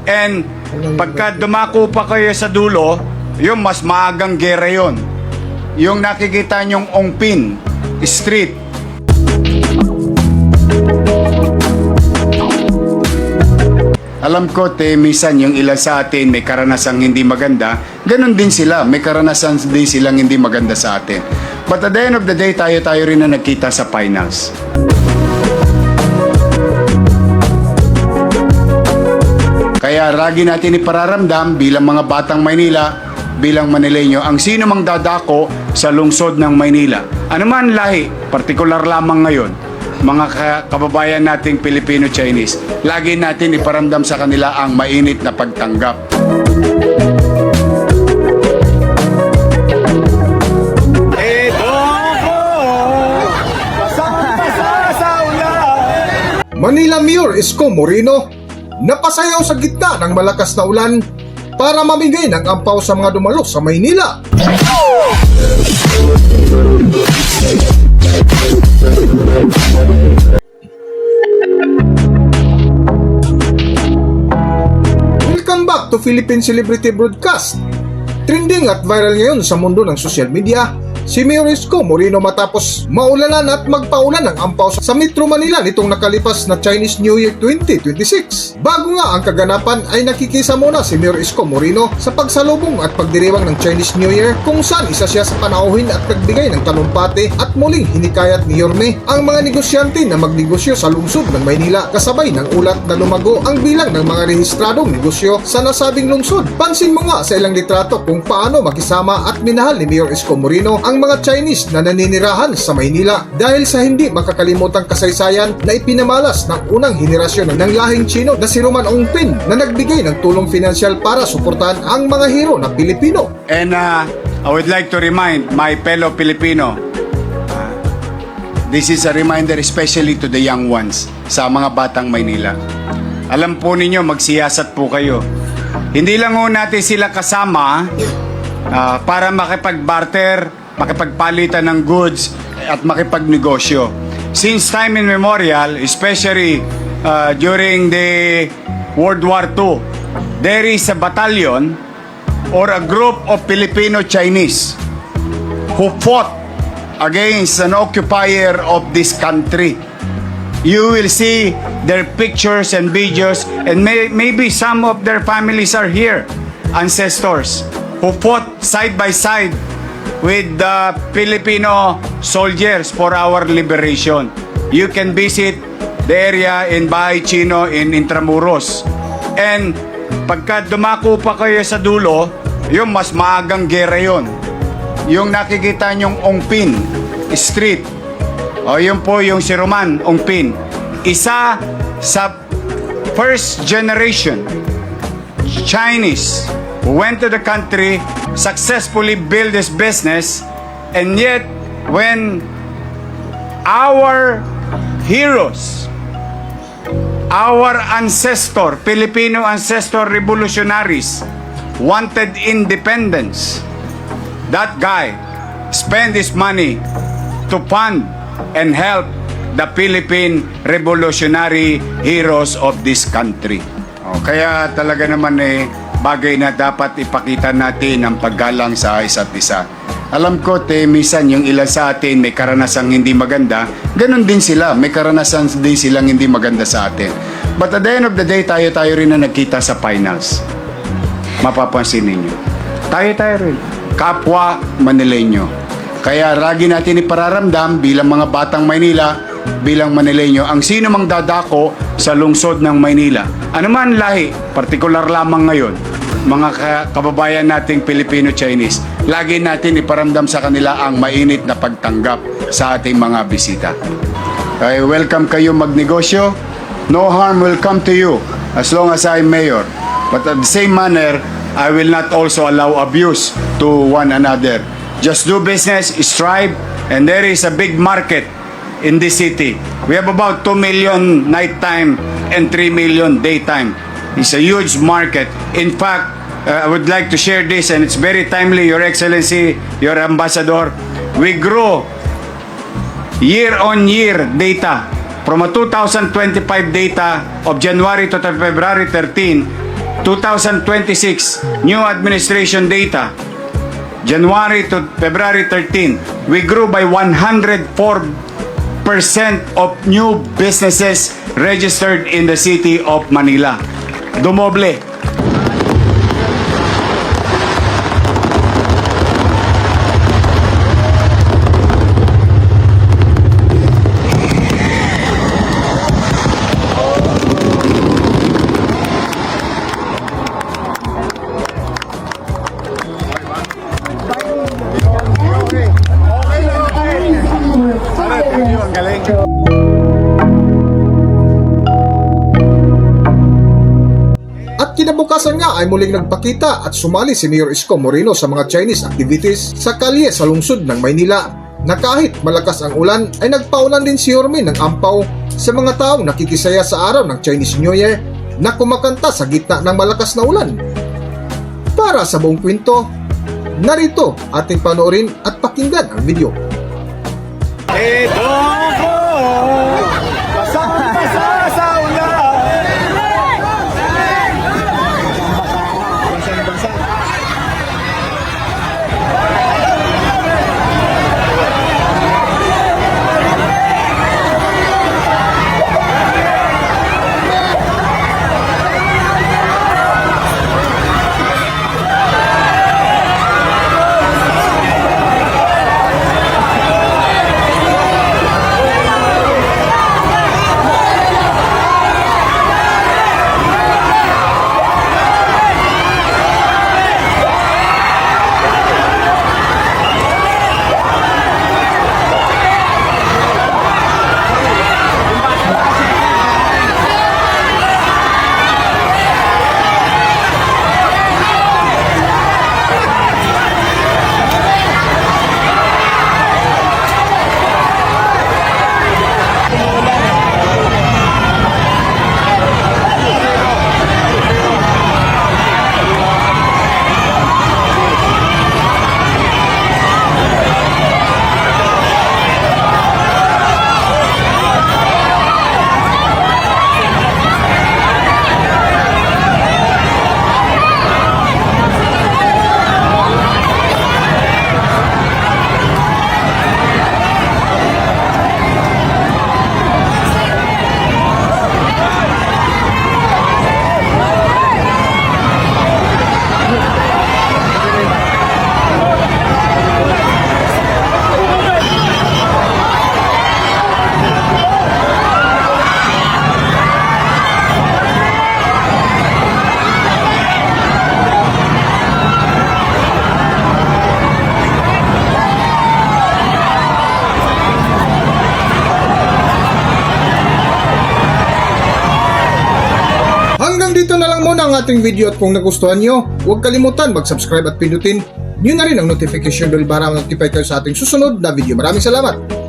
And pagka dumako pa kayo sa dulo, yung mas maagang gera yun. Yung nakikita nyong Ongpin Street. Alam ko, minsan yung ilan sa atin may karanasang hindi maganda, ganun din sila, may karanasan din silang hindi maganda sa atin. But at the end of the day, tayo rin na nagkita sa finals. Kaya lagi natin ipararamdam bilang mga batang Maynila, bilang Manileño, ang sino mang dadako sa lungsod ng Maynila. Ano man lahi, partikular lamang ngayon, mga kababayan nating Filipino-Chinese, lagi natin iparamdam sa kanila ang mainit na pagtanggap. Manila Mayor Isko Moreno napasayaw sa gitna ng malakas na ulan para mamigay ng ampaw sa mga dumalo sa Maynila. Welcome back to Philippine Celebrity Broadcast. Trending at viral ngayon sa mundo ng social media si Mayor Isko Moreno matapos maulanan at magpaulan ng ampaw sa Metro Manila nitong nakalipas na Chinese New Year 2026. Bago nga ang kaganapan ay nakikisa muna si Mayor Isko Moreno sa pagsalubong at pagdiriwang ng Chinese New Year kung saan isa siya sa panauhin at nagbigay ng talumpati at muling hinikayat ni Yorme ang mga negosyante na magnegosyo sa lungsod ng Maynila kasabay ng ulat na lumago ang bilang ng mga rehistradong negosyo sa nasabing lungsod. Pansin mo nga sa ilang litrato kung paano makisama at minahal ni Mayor Isko Moreno ang mga Chinese na naninirahan sa Maynila dahil sa hindi makakalimutang kasaysayan na ipinamalas ng unang henerasyon ng lahing Chino na si Roman Ongpin na nagbigay ng tulong pinansyal para suportahan ang mga hero na Pilipino. And I would like to remind my fellow Filipino, this is a reminder especially to the young ones, sa mga batang Maynila. Alam po ninyo, magsiyasat po kayo. Hindi lang ho natin sila kasama para makipag-barter, makipagpalitan ng goods at makipagnegosyo. Since time immemorial, especially during the World War II, there is a battalion or a group of Filipino-Chinese who fought against an occupier of this country. You will see their pictures and videos, and maybe some of their families are here, ancestors who fought side by side with the Filipino soldiers for our liberation. You can visit the area in Bahay Chino in Intramuros. And pagka dumako pa kayo sa dulo, yung mas maagang gera yun. Yung nakikita nyong Ongpin Street, o yun po yung si Roman Ongpin. Isa sa first generation Chinese who went to the country, successfully built this business, and yet when our heroes, our ancestor, Filipino ancestor revolutionaries wanted independence, that guy spent his money to fund and help the Philippine revolutionary heroes of this country. Kaya talaga naman bagay na dapat ipakita natin ang paggalang sa isa't isa. Alam ko, minsan yung ilan sa atin may karanasang hindi maganda, ganun din sila, may karanasan din silang hindi maganda sa atin. But at the end of the day, tayo rin na nagkita sa finals. Mapapansin ninyo. Tayo rin. Kapwa Manileño. Kaya lagi natin ipararamdam bilang mga batang Maynila, bilang Manileño, ang sino mang dadako sa lungsod ng Maynila. Ano man lahi, partikular lamang ngayon, mga kababayan nating Filipino-Chinese, lagi natin iparamdam sa kanila ang mainit na pagtanggap sa ating mga bisita. Okay, welcome kayo magnegosyo. No harm will come to you as long as I'm mayor. But at the same manner, I will not also allow abuse to one another. Just do business, strive, and there is a big market in this city. We have about 2 million nighttime and 3 million daytime. It's a huge market. In fact, I would like to share this, and it's very timely, Your Excellency, Your Ambassador. We grow year-on-year data from a 2025 data of January to February 13. 2026 new administration data, January to February 13, we grew by 104% of new businesses registered in the city of Manila. Dumoble. At kinabukasan nga ay muling nagpakita at sumali si Mayor Isko Moreno sa mga Chinese activities sa kalye sa lungsod ng Maynila, na kahit malakas ang ulan ay nagpaulan din si Yorme ng ampaw sa mga taong nakikisaya sa araw ng Chinese New Year na kumakanta sa gitna ng malakas na ulan. Para sa buong kwento, narito ating panoorin at pakinggan ang video. Ito po, basang-basa sa ulan. Hanggang dito na lang muna ang ating video, at kung nagustuhan nyo, huwag kalimutan mag-subscribe at pindutin nyo na rin ang notification bell para ma-notify kayo sa ating susunod na video. Maraming salamat!